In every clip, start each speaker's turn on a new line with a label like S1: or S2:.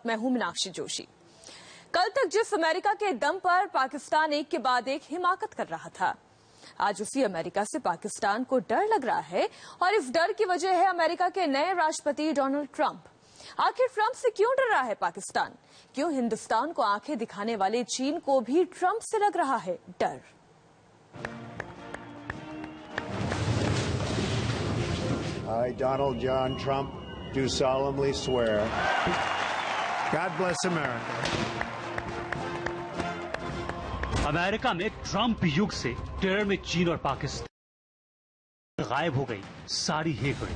S1: मैं हूं मीनाक्षी जोशी। कल तक जिस अमेरिका के दम पर पाकिस्तान एक के बाद एक हिमाकत कर रहा था, आज उसी अमेरिका से पाकिस्तान को डर लग रहा है और इस डर की वजह है अमेरिका के नए राष्ट्रपति डोनाल्ड ट्रंप। आखिर ट्रंप से क्यों डर रहा है पाकिस्तान? क्यों हिंदुस्तान को आंखें दिखाने वाले चीन को भी ट्रंप से लग रहा है डर?
S2: I, Donald John Trump, do solemnly swear. God bless America.
S3: America में ट्रंप युग से टेरर में चीन और पाकिस्तान गायब हो गई सारी हेकड़ी।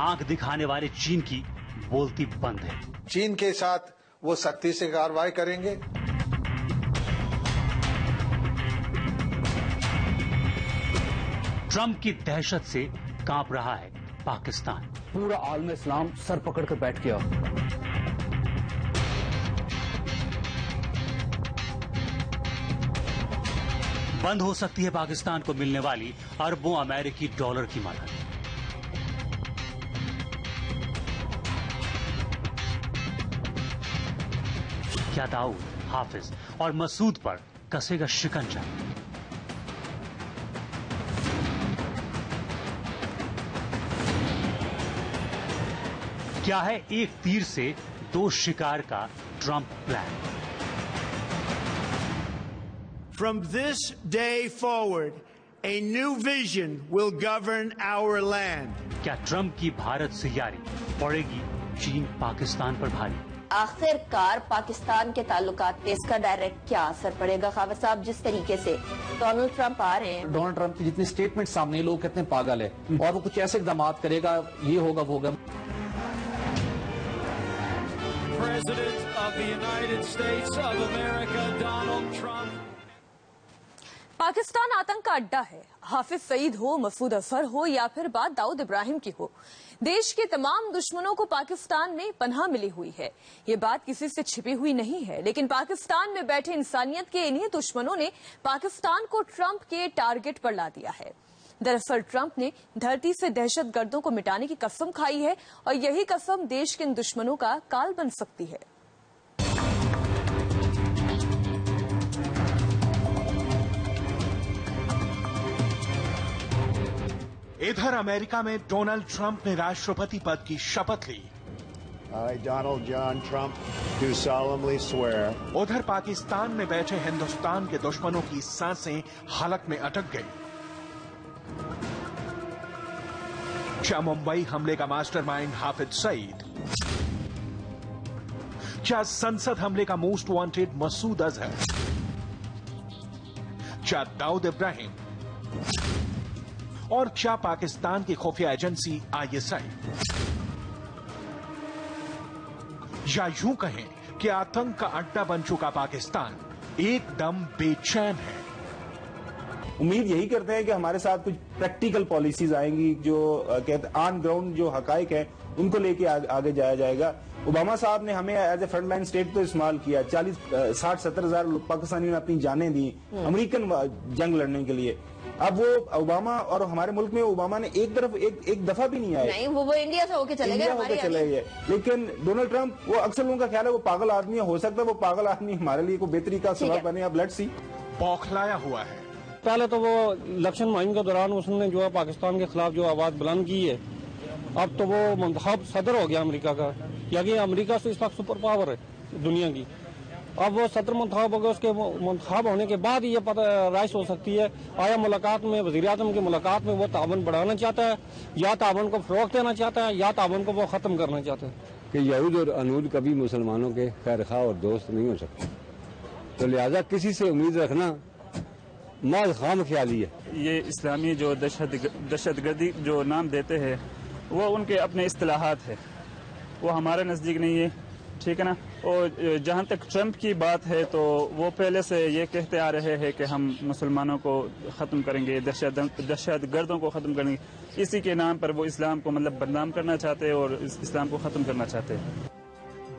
S3: आंख दिखाने वाले चीन की बोलती बंद है।
S4: चीन के साथ वो सख्ती से कार्रवाई करेंगे।
S3: ट्रंप की दहशत से कांप रहा है पाकिस्तान।
S5: पूरा आलम इस्लाम सर पकड़कर बैठ गया।
S3: बंद हो सकती है पाकिस्तान को मिलने वाली अरबों अमेरिकी डॉलर की मदद। क्या दाऊद, हाफिज और मसूद पर कसेगा शिकंजा? क्या है एक तीर से दो शिकार का Trump plan?
S2: From this day forward, a new vision will govern our land.
S3: क्या ट्रंप की भारत से यारी पड़ेगी चीन पाकिस्तान पर भारी?
S6: आखिरकार पाकिस्तान के ताल्लुकात पे इसका डायरेक्ट क्या असर पड़ेगा? खावर साहब, जिस तरीके से डोनाल्ड ट्रंप आ रहे हैं,
S5: डोनाल्ड ट्रंप की जितनी स्टेटमेंट सामने, लोग कितने पागल है और वो कुछ ऐसे इकदाम करेगा, ये होगा वो होगा।
S7: President of the United States of America, Donald Trump.
S1: Pakistan आतंक का अड्डा है। हाफिज सईद हो, मसूद अजहर हो या फिर बात दाऊद इब्राहिम की हो, देश के तमाम दुश्मनों को पाकिस्तान में पनाह मिली हुई है। ये बात किसी से छिपी हुई नहीं है, लेकिन पाकिस्तान में बैठे इंसानियत के इन्हीं दुश्मनों ने पाकिस्तान को ट्रंप के टारगेट पर ला दिया है। दरअसल ट्रंप ने धरती से दहशतगर्दों को मिटाने की कसम खाई है और यही कसम देश के इन दुश्मनों का काल बन सकती है।
S8: इधर अमेरिका में डोनाल्ड ट्रंप ने राष्ट्रपति पद की शपथ ली।
S2: I, Donald John Trump, do solemnly swear.
S8: उधर पाकिस्तान में बैठे हिंदुस्तान के दुश्मनों की सांसें हलक में अटक गई। क्या मुंबई हमले का मास्टरमाइंड हाफिज सईद? क्या संसद हमले का मोस्ट वांटेड मसूद अजहर? क्या दाऊद इब्राहिम? और क्या पाकिस्तान की खुफिया एजेंसी ISI? या यूं कहें कि आतंक का अड्डा बन चुका पाकिस्तान एकदम बेचैन है।
S9: उम्मीद यही करते हैं कि हमारे साथ कुछ प्रैक्टिकल पॉलिसीज आएंगी, जो कहते ऑन ग्राउंड जो हकाइक है उनको लेके आगे जाया जाएगा। ओबामा साहब ने हमें as a front line state तो इस्तेमाल किया। 60-70 हजार पाकिस्तानियों ने अपनी जानें दी अमेरिकन जंग लड़ने के लिए। अब वो ओबामा और हमारे मुल्क में ओबामा ने एक तरफ एक दफा भी नहीं आए।
S6: नहीं, वो इंडिया से होके चले गए।
S9: लेकिन डोनाल्ड ट्रंप, वो अक्सर लोगों का ख्याल है वो पागल आदमी है। हो सकता है वो पागल आदमी हमारे लिए कोई बेहतरी का सबब बने। अब लेट्स सी।
S8: बौखलाया हुआ है।
S10: पहले तो वो इलेक्शन मुहिम के दौरान उसने जो है पाकिस्तान के खिलाफ जो आवाज बुलंद की है, अब तो वो मुंतखब सदर हो गया अमेरिका का, यानी अमेरिका से इस वक्त सुपर पावर है दुनिया की। अब वो सदर मुंतखब हो गया, उसके मुंतखब होने के बाद ये पता राइस हो सकती है आया मुलाकात में, वज़ीर आज़म की मुलाकात में वो तावन बढ़ाना चाहता है या तावन को फरोग देना चाहता है या तावन को वो खत्म करना चाहता है।
S11: कि यहूद और अनूद कभी मुसलमानों के खैरखा और दोस्त नहीं हो सकते, तो लिहाजा किसी से उम्मीद रखना माज खाम ख्याली है।
S12: ये इस्लामी जो दहशतगर्दी जो नाम देते हैं वो उनके अपने इस्तिलाहात है, वो हमारे नज़दीक नहीं है, ठीक है ना। और जहाँ तक ट्रंप की बात है तो वो पहले से ये कहते आ रहे हैं कि हम मुसलमानों को ख़त्म करेंगे, दहशतगर्दों को ख़त्म करेंगे। इसी के नाम पर वो इस्लाम को मतलब बदनाम करना चाहते हैं और इस्लाम को ख़त्म करना चाहते हैं।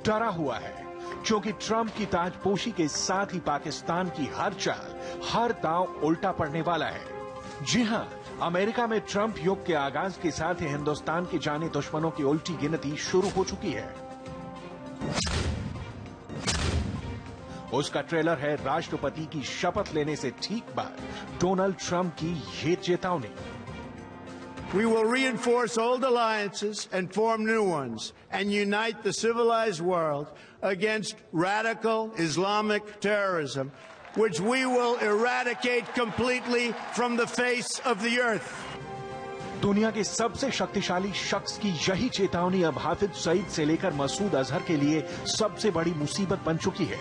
S8: डरा हुआ है क्योंकि ट्रंप की ताजपोशी के साथ ही पाकिस्तान की हर चाल, हर दांव उल्टा पड़ने वाला है। जी हां, अमेरिका में ट्रंप युग के आगाज के साथ ही हिंदुस्तान के जाने दुश्मनों की उल्टी गिनती शुरू हो चुकी है। उसका ट्रेलर है राष्ट्रपति की शपथ लेने से ठीक बाद डोनाल्ड ट्रंप की ये चेतावनी।
S2: We will reinforce old alliances and form new ones and unite the civilized world against radical Islamic terrorism, which we will eradicate completely from the face of the earth.
S8: दुनिया के सबसे शक्तिशाली शख्स की यही चेतावनी अब हाफिज सईद से लेकर मसूद अजहर के लिए सबसे बड़ी मुसीबत बन चुकी है।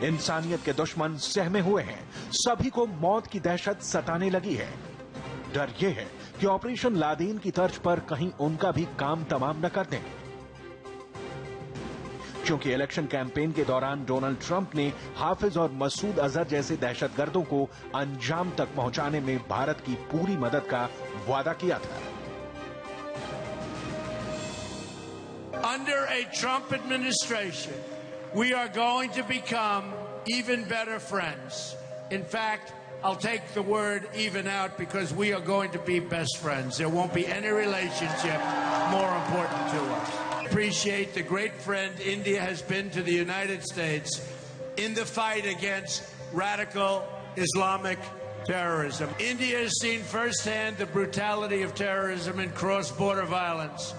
S8: इंसानियत के दुश्मन सहमे हुए हैं, सभी को मौत की दहशत सताने लगी है। डर यह है कि ऑपरेशन लादेन की तर्ज पर कहीं उनका भी काम तमाम न कर दें, क्योंकि इलेक्शन कैंपेन के दौरान डोनाल्ड ट्रंप ने हाफिज और मसूद अजहर जैसे दहशतगर्दों को अंजाम तक पहुंचाने में भारत की पूरी मदद का वादा किया था।
S2: Under a Trump administration, we are going to become even better friends. In fact, I'll take the word even out because we are going to be best friends. There won't be any relationship more important to us. Appreciate the great friend India has been to the United States in the fight against radical Islamic terrorism. India has seen firsthand the brutality of terrorism and cross-border violence,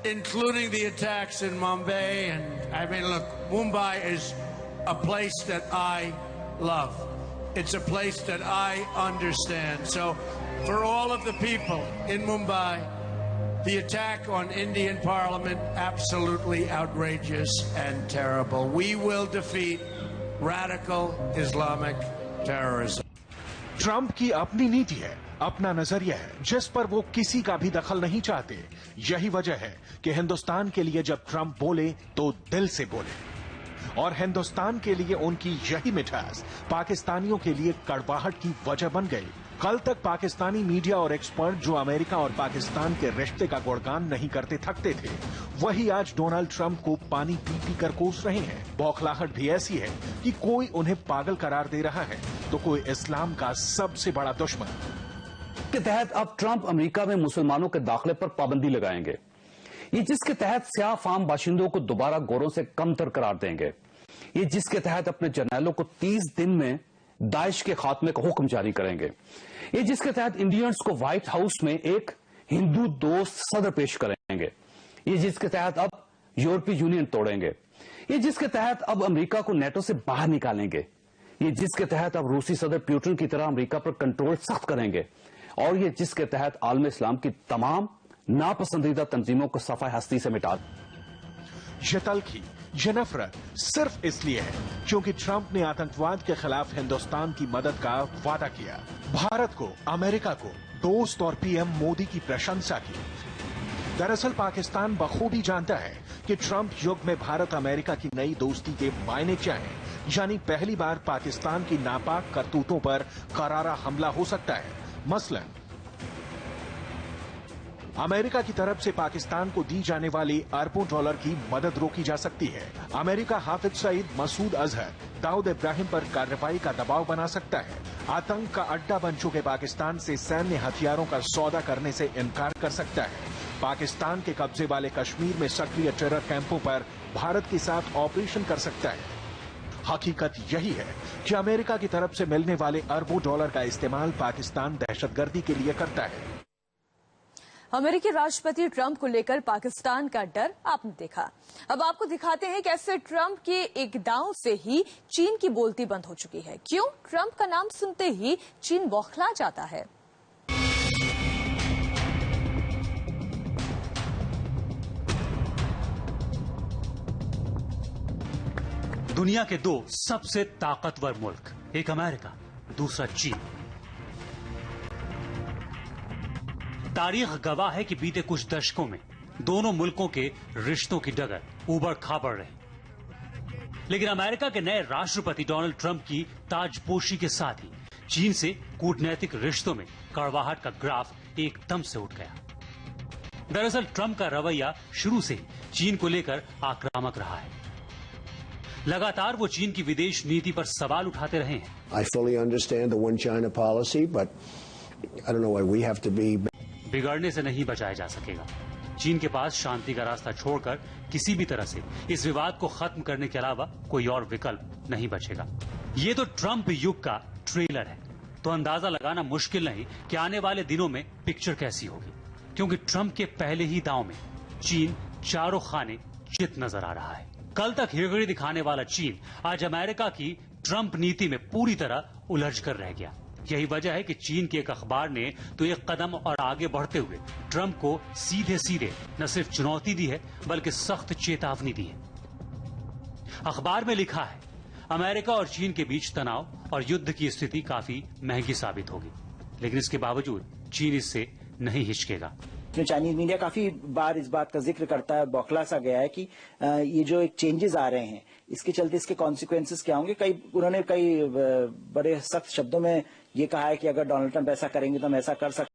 S2: including the attacks in Mumbai. And I mean, look, Mumbai is a place that I love. It's a place that I understand. So for all of the people in Mumbai, the attack on Indian Parliament, absolutely outrageous and terrible. We will defeat radical Islamic terrorism.
S8: Trump की अपनी नीति है, अपना नजरिया है, जिस पर वो किसी का भी दखल नहीं चाहते। यही वजह है कि हिंदुस्तान के लिए जब ट्रंप बोले तो दिल से बोले, और हिंदुस्तान के लिए उनकी यही मिठास पाकिस्तानियों के लिए कड़वाहट की वजह बन गई। कल तक पाकिस्तानी मीडिया और एक्सपर्ट जो अमेरिका और पाकिस्तान के रिश्ते का गुणगान नहीं करते थकते थे, वही आज डोनाल्ड ट्रंप को पानी पी पी कर कोस रहे हैं। बौखलाहट भी ऐसी है कि कोई उन्हें पागल करार दे रहा है तो कोई इस्लाम का सबसे बड़ा दुश्मन।
S5: के तहत अब ट्रंप अमेरिका में मुसलमानों के दाखिले पर पाबंदी लगाएंगे, ये जिसके तहत स्याह फाम बाशिंदों को दोबारा गोरों से कमतर करार देंगे, ये जिसके तहत अपने जर्नैलों को 30 दिन में दाइश के खात्मे का हुक्म जारी करेंगे, ये जिसके तहत इंडियंस को व्हाइट हाउस में एक हिंदू दोस्त सदर पेश करेंगे, ये जिसके तहत अब यूरोपीय यूनियन तोड़ेंगे, ये जिसके तहत अब अमेरिका को नेटो से बाहर निकालेंगे, ये जिसके तहत अब रूसी सदर पुतिन की तरह अमेरिका पर कंट्रोल सख्त करेंगे, और ये जिसके तहत आलम इस्लाम की तमाम नापसंदीदा तंजीमों को सफाई हस्ती से मिटा।
S8: ये तल्खी, ये नफरत सिर्फ इसलिए है क्योंकि ट्रंप ने आतंकवाद के खिलाफ हिंदुस्तान की मदद का वादा किया, भारत को, अमेरिका को दोस्त और पीएम मोदी की प्रशंसा की। दरअसल पाकिस्तान बखूबी जानता है कि ट्रंप युग में भारत अमेरिका की नई दोस्ती के मायने क्या हैं, यानी पहली बार पाकिस्तान की नापाक करतूतों पर करारा हमला हो सकता है। मसलन अमेरिका की तरफ से पाकिस्तान को दी जाने वाली अरबों डॉलर की मदद रोकी जा सकती है। अमेरिका हाफिज सईद, मसूद अजहर, दाऊद इब्राहिम पर कार्रवाई का दबाव बना सकता है। आतंक का अड्डा बन चुके पाकिस्तान से सैन्य हथियारों का सौदा करने से इनकार कर सकता है। पाकिस्तान के कब्जे वाले कश्मीर में सक्रिय टेरर कैंपों पर भारत के साथ ऑपरेशन कर सकता है। हकीकत यही है कि अमेरिका की तरफ से मिलने वाले अरबों डॉलर का इस्तेमाल पाकिस्तान दहशतगर्दी के लिए करता है।
S1: अमेरिकी राष्ट्रपति ट्रंप को लेकर पाकिस्तान का डर आपने देखा। अब आपको दिखाते हैं कैसे ट्रंप के एक दांव से ही चीन की बोलती बंद हो चुकी है। क्यों? ट्रंप का नाम सुनते ही चीन बौखला जाता है।
S3: दुनिया के दो सबसे ताकतवर मुल्क, एक अमेरिका, दूसरा चीन। तारीख गवाह है कि बीते कुछ दशकों में दोनों मुल्कों के रिश्तों की डगर उबड़ खाबड़ रही, लेकिन अमेरिका के नए राष्ट्रपति डोनाल्ड ट्रंप की ताजपोशी के साथ ही चीन से कूटनैतिक रिश्तों में कड़वाहट का ग्राफ एकदम से उठ गया। दरअसल ट्रंप का रवैया शुरू से ही चीन को लेकर आक्रामक रहा है। लगातार वो चीन की विदेश नीति पर सवाल उठाते रहे हैं।
S13: I fully understand the one China policy, but I don't know why we have to be.
S3: बिगड़ने से नहीं बचाया जा सकेगा। चीन के पास शांति का रास्ता छोड़कर किसी भी तरह से इस विवाद को खत्म करने के अलावा कोई और विकल्प नहीं बचेगा। ये तो ट्रंप युग का ट्रेलर है, तो अंदाजा लगाना मुश्किल नहीं कि आने वाले दिनों में पिक्चर कैसी होगी, क्योंकि ट्रंप के पहले ही दांव में चीन चारों खाने चित नजर आ रहा है। कल तक हिरगड़ी दिखाने वाला चीन आज अमेरिका की ट्रंप नीति में पूरी तरह उलझ कर रह गया। यही वजह है कि चीन के एक अखबार ने तो एक कदम और आगे बढ़ते हुए ट्रंप को सीधे सीधे न सिर्फ चुनौती दी है बल्कि सख्त चेतावनी दी है। अखबार में लिखा है, अमेरिका और चीन के बीच तनाव और युद्ध की स्थिति काफी महंगी साबित होगी, लेकिन इसके बावजूद चीन इससे नहीं हिचकेगा।
S14: चाइनीज मीडिया काफी बार इस बात का जिक्र करता है, बौखला सा गया है कि ये जो एक चेंजेस आ रहे हैं इसके चलते इसके कॉन्सिक्वेंसेस क्या होंगे। उन्होंने कई बड़े सख्त शब्दों में ये कहा है कि अगर डोनाल्ड ट्रंप ऐसा करेंगे तो हम ऐसा कर सकते